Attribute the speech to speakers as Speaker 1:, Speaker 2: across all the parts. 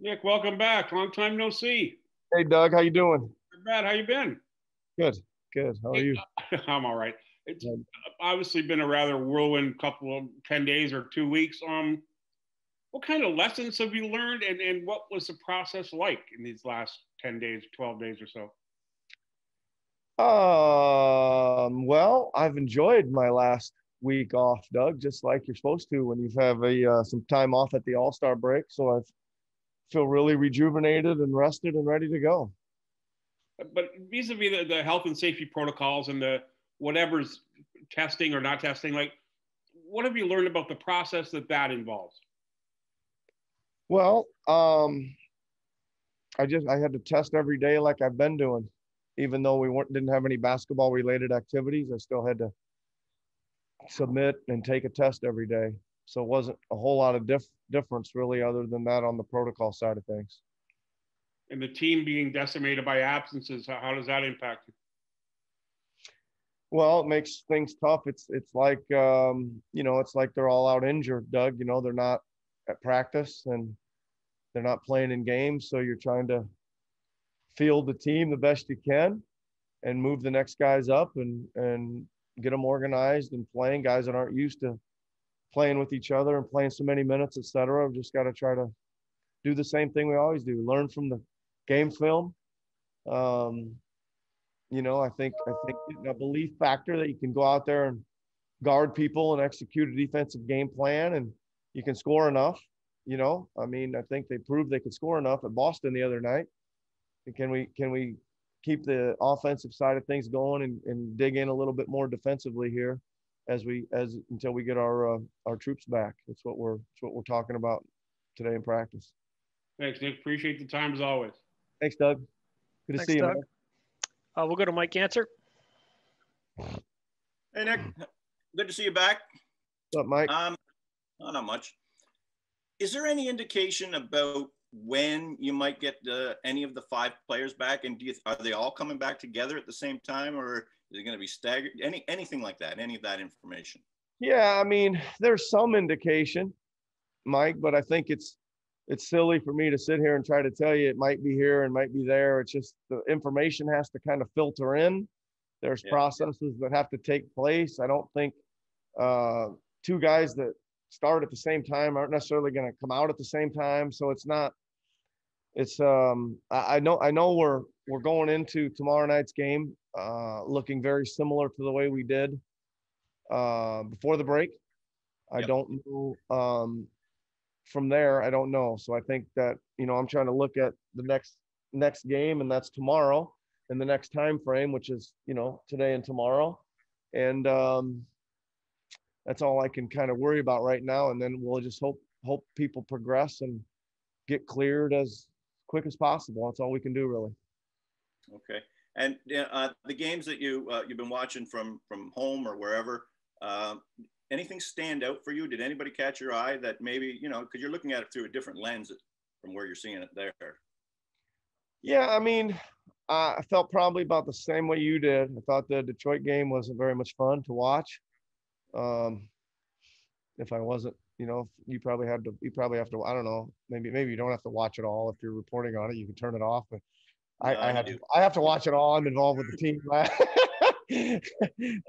Speaker 1: Nick, welcome back. Long time no see.
Speaker 2: Hey Doug, how you doing?
Speaker 1: Not bad. How you been?
Speaker 2: Good, good. How are
Speaker 1: Hey,
Speaker 2: you?
Speaker 1: I'm all right. It's
Speaker 2: Good.
Speaker 1: obviously been a rather whirlwind couple of 10 days or 2 weeks. What kind of lessons have you learned, and what was the process like in these last 10 days, 12 days or so?
Speaker 2: Well, I've enjoyed my last week off, Doug, just like you're supposed to when you have a some time off at the All-Star break. So I feel really rejuvenated and rested and ready to go.
Speaker 1: But vis-a-vis the health and safety protocols and the whatever's testing or not testing, like what have you learned about the process that involves?
Speaker 2: Well, I had to test every day like I've been doing, even though we didn't have any basketball related activities. I still had to submit and take a test every day. So it wasn't a whole lot of difference really, other than that on the protocol side of things.
Speaker 1: And the team being decimated by absences, how does that impact you?
Speaker 2: Well, it makes things tough. It's like it's like they're all out injured, Doug. They're not at practice and they're not playing in games, so you're trying to field the team the best you can and move the next guys up and get them organized and playing. Guys that aren't used to playing with each other and playing so many minutes, et cetera. We've just got to try to do the same thing we always do: learn from the game film. Um, I think a belief factor that you can go out there and guard people and execute a defensive game plan, and you can score enough. I think they proved they could score enough at Boston the other night. Can we keep the offensive side of things going and dig in a little bit more defensively here as until we get our troops back? That's what we're talking about today in practice.
Speaker 1: Thanks, Nick. Appreciate the time as always.
Speaker 2: Thanks, Doug. Good to
Speaker 3: Thanks,
Speaker 2: see you,
Speaker 3: Doug.
Speaker 2: man.
Speaker 3: We'll go to Mike Answer.
Speaker 4: Hey, Nick. Good to see you back.
Speaker 2: What's up, Mike?
Speaker 4: Not much. Is there any indication about when you might get any of the five players back? And are they all coming back together at the same time, or is it going to be staggered? Anything like that? Any of that information?
Speaker 2: Yeah, there's some indication, Mike, but I think it's silly for me to sit here and try to tell you it might be here and might be there. It's just the information has to kind of filter in. There's processes that have to take place. I don't think two guys that start at the same time aren't necessarily going to come out at the same time. So I know we're going into tomorrow night's game looking very similar to the way we did before the break. I don't know. From there, I don't know. So I think that, I'm trying to look at the next game, and that's tomorrow, in the next time frame, which is, today and tomorrow. And that's all I can kind of worry about right now. And then we'll just hope people progress and get cleared as quick as possible. That's all we can do, really.
Speaker 4: Okay. And the games that you've been watching from home or wherever, anything stand out for you? Did anybody catch your eye that maybe, because you're looking at it through a different lens from where you're seeing it there?
Speaker 2: Yeah, I felt probably about the same way you did. I thought the Detroit game wasn't very much fun to watch. If I wasn't, you probably have to, I don't know, maybe you don't have to watch it all. If you're reporting on it, you can turn it off, but I have to watch it all. I'm involved with the team.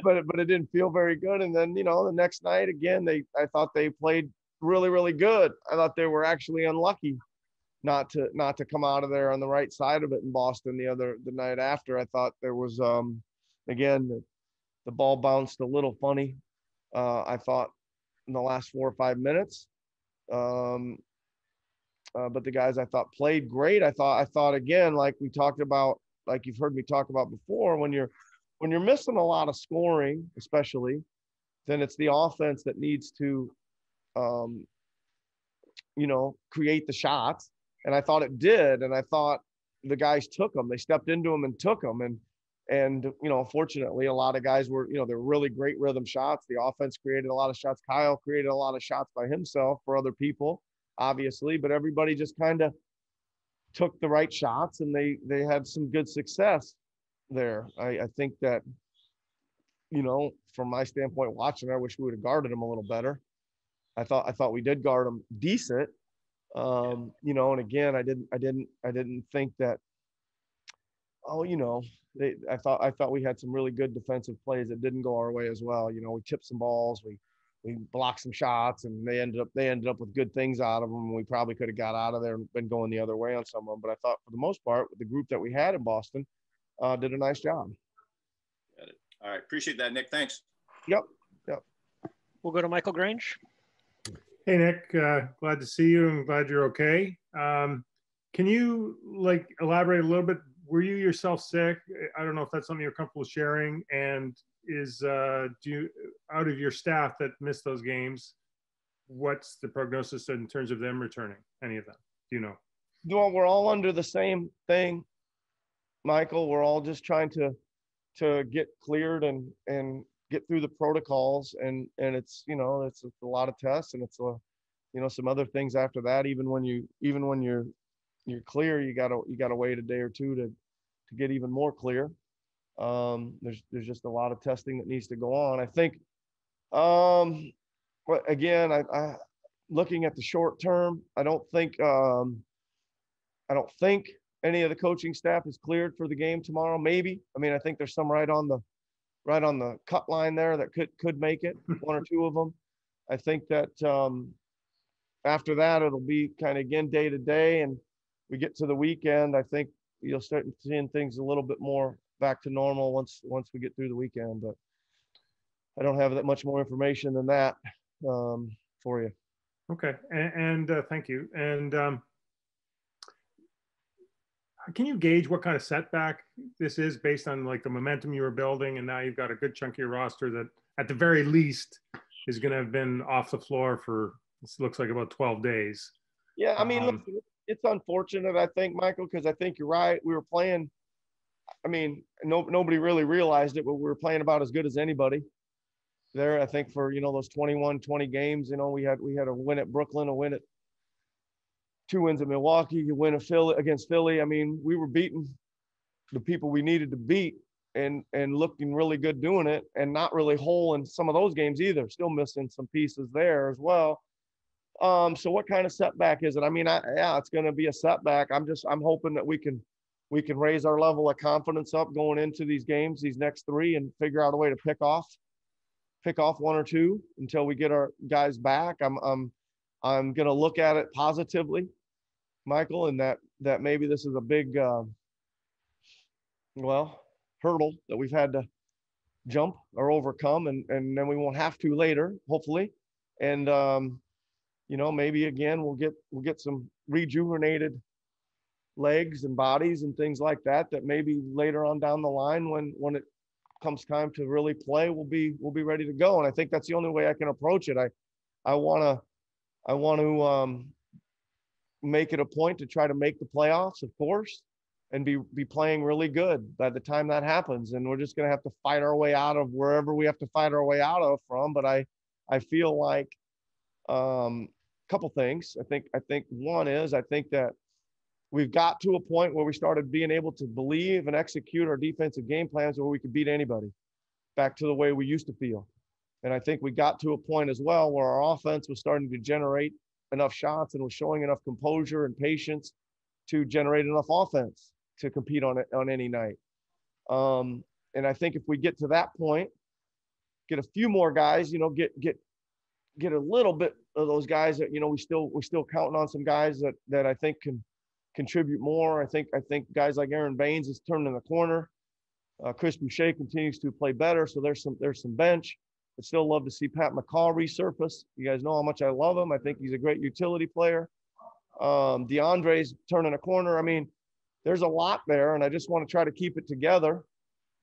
Speaker 2: but it didn't feel very good. And then, the next night again, I thought they played really, really good. I thought they were actually unlucky not to come out of there on the right side of it in Boston the night after. I thought there was again, the ball bounced a little funny. I thought in the last 4 or 5 minutes. But the guys I thought played great. I thought again, like we talked about, like you've heard me talk about before, when you're missing a lot of scoring, especially, then it's the offense that needs to, create the shots. And I thought it did. And I thought the guys took them. They stepped into them and took them. And fortunately, a lot of guys were, they're really great rhythm shots. The offense created a lot of shots. Kyle created a lot of shots by himself for other people, obviously, but everybody just kind of took the right shots, and they had some good success there. I think that, from my standpoint watching, I wish we would have guarded them a little better. I thought we did guard them decent. You know, and again, I didn't think that, oh, you know, I thought we had some really good defensive plays that didn't go our way as well. You know, we tipped some balls, we blocked some shots, and they ended up with good things out of them. We probably could have got out of there and been going the other way on some of them. But I thought for the most part, with the group that we had in Boston, did a nice job.
Speaker 4: Got it. All right, appreciate that, Nick. Thanks.
Speaker 2: Yep.
Speaker 3: We'll go to Michael Grange.
Speaker 5: Hey, Nick, glad to see you. I'm glad you're okay. Can you elaborate a little bit? Were you yourself sick? I don't know if that's something you're comfortable sharing. And is do you, out of your staff that missed those games, what's the prognosis in terms of them returning? Any of them? Do you know?
Speaker 2: Well, we're all under the same thing, Michael. We're all just trying to get cleared and get through the protocols, and it's, you know, it's a lot of tests, and it's you know, some other things after that. Even when you're clear, you gotta wait a day or two to get even more clear. There's just a lot of testing that needs to go on. I think, but again, I looking at the short term, I don't think any of the coaching staff is cleared for the game tomorrow. Maybe. I mean, I think there's some right on the cut line there that could make it, one or two of them. I think that after that, it'll be kind of again day to day, and we get to the weekend. I think you'll start seeing things a little bit more back to normal once we get through the weekend. But I don't have that much more information than that for you.
Speaker 5: Okay, and thank you. And can you gauge what kind of setback this is based on like the momentum you were building, and now you've got a good chunk of your roster that at the very least is going to have been off the floor for, this looks like, about 12 days.
Speaker 2: Yeah, I mean, look, it's unfortunate, I think, Michael, because I think you're right. We were playing, I mean, nobody really realized it, but we were playing about as good as anybody there. I think for, you know, those 20 games, you know, we had a win at Brooklyn, a win at 2 wins at Milwaukee, you win against Philly. I mean, we were beating the people we needed to beat and looking really good doing it, and not really whole in some of those games either. Still missing some pieces there as well. So what kind of setback is it? I mean, yeah, it's going to be a setback. I'm hoping that we can raise our level of confidence up going into these games, these next 3, and figure out a way to pick off 1 or 2 until we get our guys back. I'm going to look at it positively, Michael, and that maybe this is a big, hurdle that we've had to jump or overcome, and then we won't have to later, hopefully. And, you know, maybe again, we'll get some rejuvenated legs and bodies and things like that maybe later on down the line when it comes time to really play, we'll be ready to go. And I think that's the only way I can approach it. I want to make it a point to try to make the playoffs, of course, and be playing really good by the time that happens. And we're just going to have to fight our way out of wherever we have to fight our way out of from. But I feel like couple things. I think one is, I think that we've got to a point where we started being able to believe and execute our defensive game plans where we could beat anybody, back to the way we used to feel. And I think we got to a point as well where our offense was starting to generate enough shots and was showing enough composure and patience to generate enough offense to compete on any night. And I think if we get to that point, get a few more guys, you know, get a little bit of those guys that, you know, we're still counting on some guys that I think can contribute more. I think guys like Aaron Baines is turning the corner. Chris Boucher continues to play better, so there's some bench. I'd still love to see Pat McCaw resurface. You guys know how much I love him. I think he's a great utility player. DeAndre's turning a corner. I mean, there's a lot there, and I just want to try to keep it together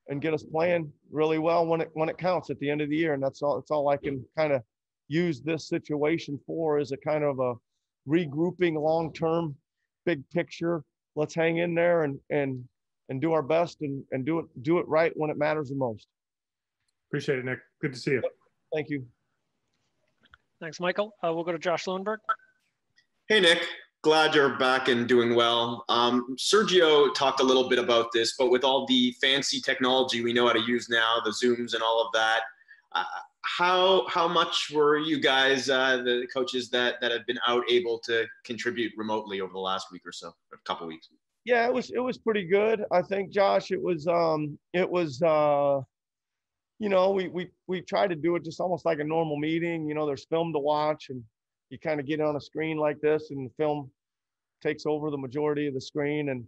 Speaker 2: and get us playing really well when it counts at the end of the year. And that's all I can kind of use this situation for, is a kind of a regrouping, long-term, big picture. Let's hang in there and do our best and do it right when it matters the most.
Speaker 5: Appreciate it, Nick. Good to see you.
Speaker 2: Thank you.
Speaker 3: Thanks, Michael. We'll go to Josh Lowenberg.
Speaker 6: Hey, Nick. Glad you're back and doing well. Sergio talked a little bit about this, but with all the fancy technology we know how to use now, the Zooms and all of that, how much were you guys, the coaches that have been out, able to contribute remotely over the last week or so, a couple weeks?
Speaker 2: Yeah, it was pretty good. I think, Josh, you know, we try to do it just almost like a normal meeting. You know, there's film to watch, and you kind of get on a screen like this, and the film takes over the majority of the screen. And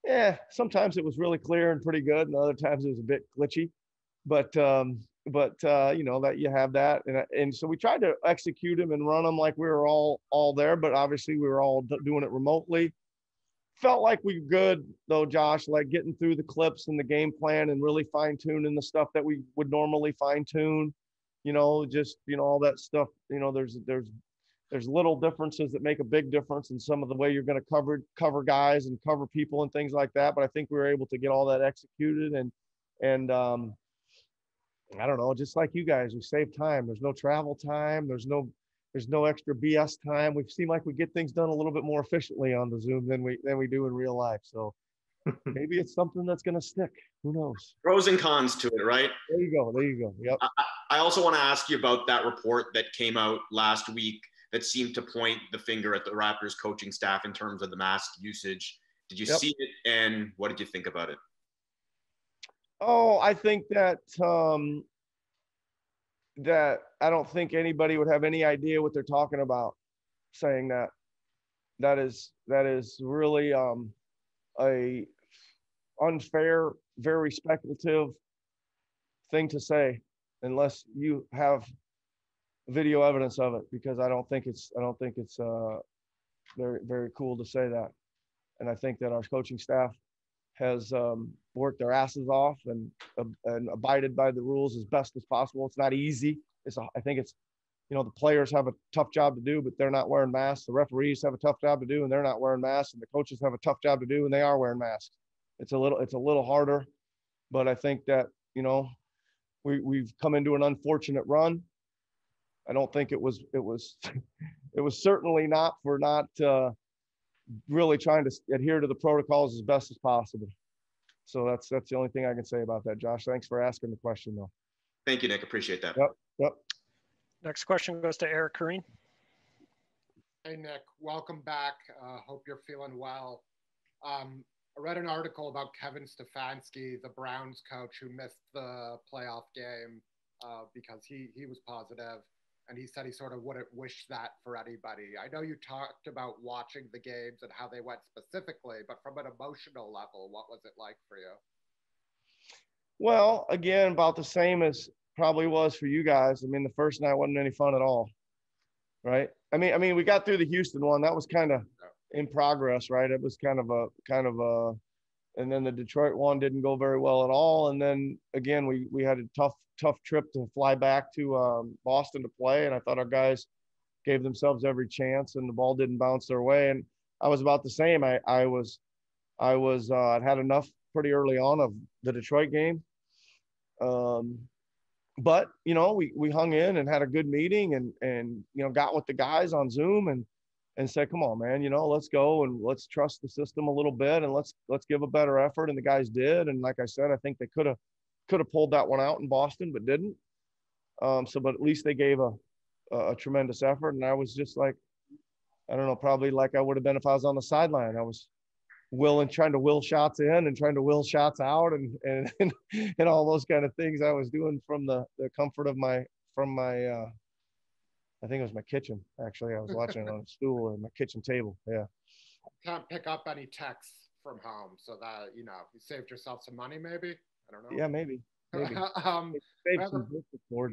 Speaker 2: yeah, sometimes it was really clear and pretty good, and other times it was a bit glitchy. But you know, that you have that, and so we tried to execute them and run them like we were all there, but obviously we were all doing it remotely. Felt like we were good though, Josh, like getting through the clips and the game plan and really fine tuning the stuff that we would normally fine tune. You know, just, you know, all that stuff. You know, there's little differences that make a big difference in some of the way you're going to cover guys and cover people and things like that. But I think we were able to get all that executed, and I don't know, just like you guys, we save time. There's no travel time. There's no extra BS time. We seem like we get things done a little bit more efficiently on the Zoom than we do in real life. So maybe it's something that's going to stick. Who knows?
Speaker 6: Pros and cons to it, right?
Speaker 2: There you go. There you go. Yep.
Speaker 6: I also want to ask you about that report that came out last week that seemed to point the finger at the Raptors coaching staff in terms of the mask usage. Did you see it, and what did you think about it?
Speaker 2: Oh, I think that that I don't think anybody would have any idea what they're talking about saying that. That is really a unfair, very speculative thing to say, unless you have video evidence of it, because I don't think it's very, very cool to say that. And I think that our coaching staff has worked their asses off and abided by the rules as best as possible. It's not easy. I think it's, you know, the players have a tough job to do, but they're not wearing masks. The referees have a tough job to do, and they're not wearing masks. And the coaches have a tough job to do, and they are wearing masks. It's a little harder, but I think that, you know, we've come into an unfortunate run. I don't think it was it was certainly not for not really trying to adhere to the protocols as best as possible. So that's the only thing I can say about that, Josh. Thanks for asking the question, though.
Speaker 6: Thank you, Nick. Appreciate that.
Speaker 2: Yep.
Speaker 3: Next question goes to Eric Kareen.
Speaker 7: Hey, Nick. Welcome back. Hope you're feeling well. I read an article about Kevin Stefanski, the Browns coach, who missed the playoff game because he was positive. And he said he sort of wouldn't wish that for anybody. I know you talked about watching the games and how they went specifically, but from an emotional level, what was it like for you?
Speaker 2: Well, again, about the same as probably was for you guys. I mean, the first night wasn't any fun at all, right? I mean, we got through the Houston one. That was kind of in progress, right? It was kind of a, and then the Detroit one didn't go very well at all. And then again, we had a tough trip to fly back to Boston to play. And I thought our guys gave themselves every chance, and the ball didn't bounce their way. And I was about the same. I'd had enough pretty early on of the Detroit game. But, you know, we hung in and had a good meeting and, you know, got with the guys on Zoom and said, come on, man, you know, let's go and let's trust the system a little bit and let's give a better effort. And the guys did. And like I said, I think they could have pulled that one out in Boston, but didn't. But at least they gave a tremendous effort. And I was just like, I don't know, probably like I would have been if I was on the sideline. I was trying to will shots in and trying to will shots out and all those kind of things I was doing from the comfort of my I think it was my kitchen. Actually, I was watching it on a stool at my kitchen table. Yeah.
Speaker 7: Can't pick up any texts from home, so that, you know, you saved yourself some money, maybe. I don't know.
Speaker 2: Yeah, maybe.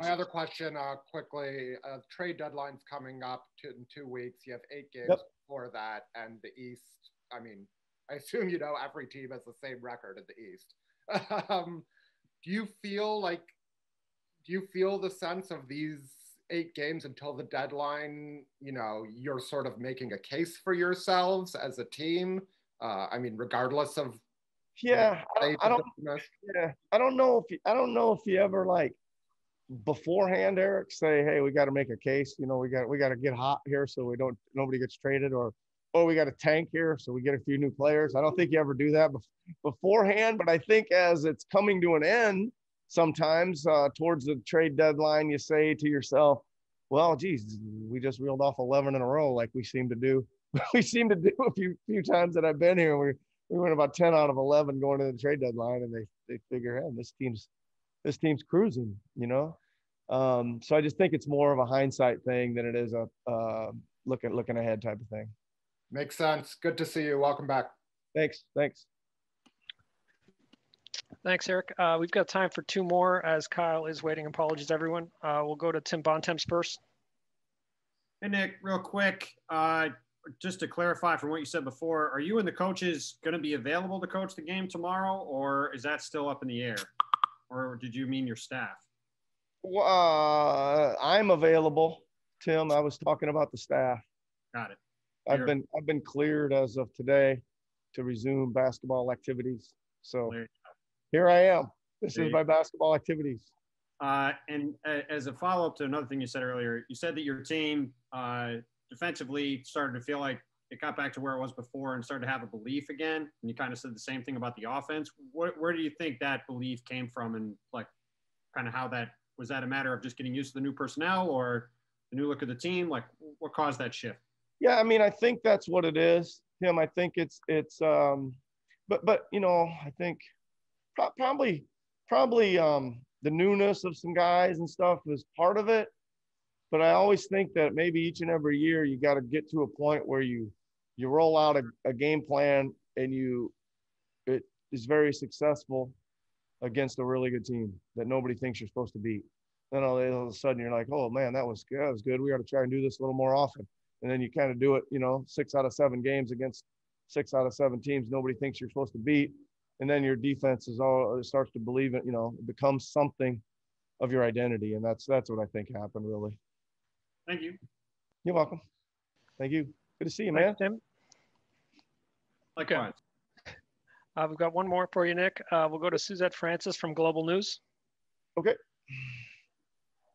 Speaker 7: My other question, quickly, trade deadline's coming up in 2 weeks. You have 8 games before that, and the East. I mean, I assume you know every team has the same record in the East. Do you feel the sense of these 8 games until the deadline, you know, you're sort of making a case for yourselves as a team? I mean, regardless of
Speaker 2: I don't know if you ever, like, beforehand, Eric, say, hey, we got to make a case, you know, we got to get hot here so nobody gets traded, or we got a tank here so we get a few new players. I don't think you ever do that beforehand, but I think as it's coming to an end, sometimes towards the trade deadline, you say to yourself, well, geez, we just reeled off 11 in a row like we seem to do. We seem to do a few times that I've been here. We went about 10 out of 11 going to the trade deadline, and they figure, hey, this team's cruising, you know? So I just think it's more of a hindsight thing than it is a looking ahead type of thing.
Speaker 7: Makes sense. Good to see you. Welcome back.
Speaker 2: Thanks.
Speaker 3: Thanks, Eric. We've got time for two more as Kyle is waiting. Apologies, everyone. We'll go to Tim Bontemps first.
Speaker 8: Hey, Nick, real quick, just to clarify from what you said before, are you and the coaches going to be available to coach the game tomorrow, or is that still up in the air? Or did you mean your staff?
Speaker 2: I'm available, Tim. I was talking about the staff.
Speaker 8: Got it.
Speaker 2: I've been cleared as of today to resume basketball activities. So here I am. This is my basketball activities.
Speaker 8: And as a follow-up to another thing you said earlier, you said that your team defensively started to feel like it got back to where it was before and started to have a belief again. And you kind of said the same thing about the offense. Where do you think that belief came from, and like kind of how that was that a matter of just getting used to the new personnel or the new look of the team? Like what caused that shift? Yeah,
Speaker 2: I mean, I think that's what it is, Tim. I think it's but you know, I think probably the newness of some guys and stuff was part of it. But I always think that maybe each and every year you got to get to a point where you roll out a game plan and it is very successful against a really good team that nobody thinks you're supposed to beat. Then all of a sudden you're like, oh man, that was good. We got to try and do this a little more often. And then you kind of do it, 6 out of 7 games against 6 out of 7 teams nobody thinks you're supposed to beat. And then your defense starts to believe it, it becomes something of your identity. And that's what I think happened, really.
Speaker 8: Thank you.
Speaker 2: You're welcome. Thank you. Good to see you, man.
Speaker 3: Thanks, Tim.
Speaker 8: Likewise.
Speaker 3: We've got one more for you, Nick. We'll go to Suzette Francis from Global News.
Speaker 2: Okay.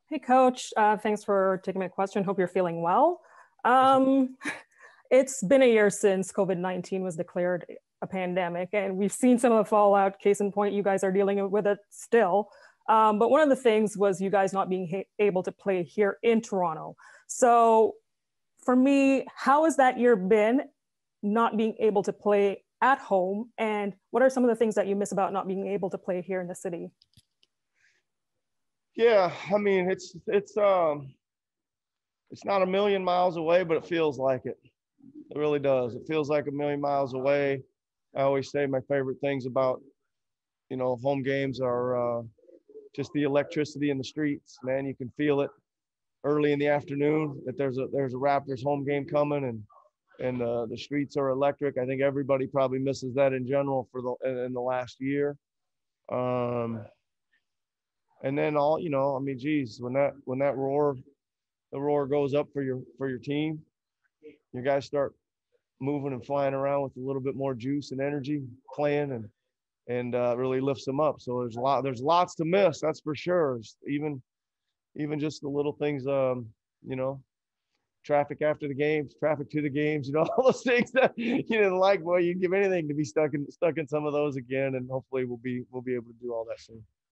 Speaker 9: Hey, Coach. Thanks for taking my question. Hope you're feeling well. It's been a year since COVID-19 was declared a pandemic, and we've seen some of the fallout. Case in point, you guys are dealing with it still. But one of the things was you guys not being able to play here in Toronto. So for me, how has that year been not being able to play at home? And what are some of the things that you miss about not being able to play here in the city?
Speaker 2: Yeah, I mean, it's not a million miles away, but it feels like it. It really does. It feels like a million miles away. I always say my favorite things about, home games are just the electricity in the streets, man. You can feel it early in the afternoon that there's a Raptors home game coming, and the streets are electric. I think everybody probably misses that in general in the last year. And then geez, when that roar goes up for your team, your guys start moving and flying around with a little bit more juice and energy, playing and really lifts them up. So there's lots to miss, that's for sure. Even just the little things, traffic after the games, traffic to the games, all those things that boy, you'd give anything to be stuck in some of those again, and hopefully we'll be able to do all that soon.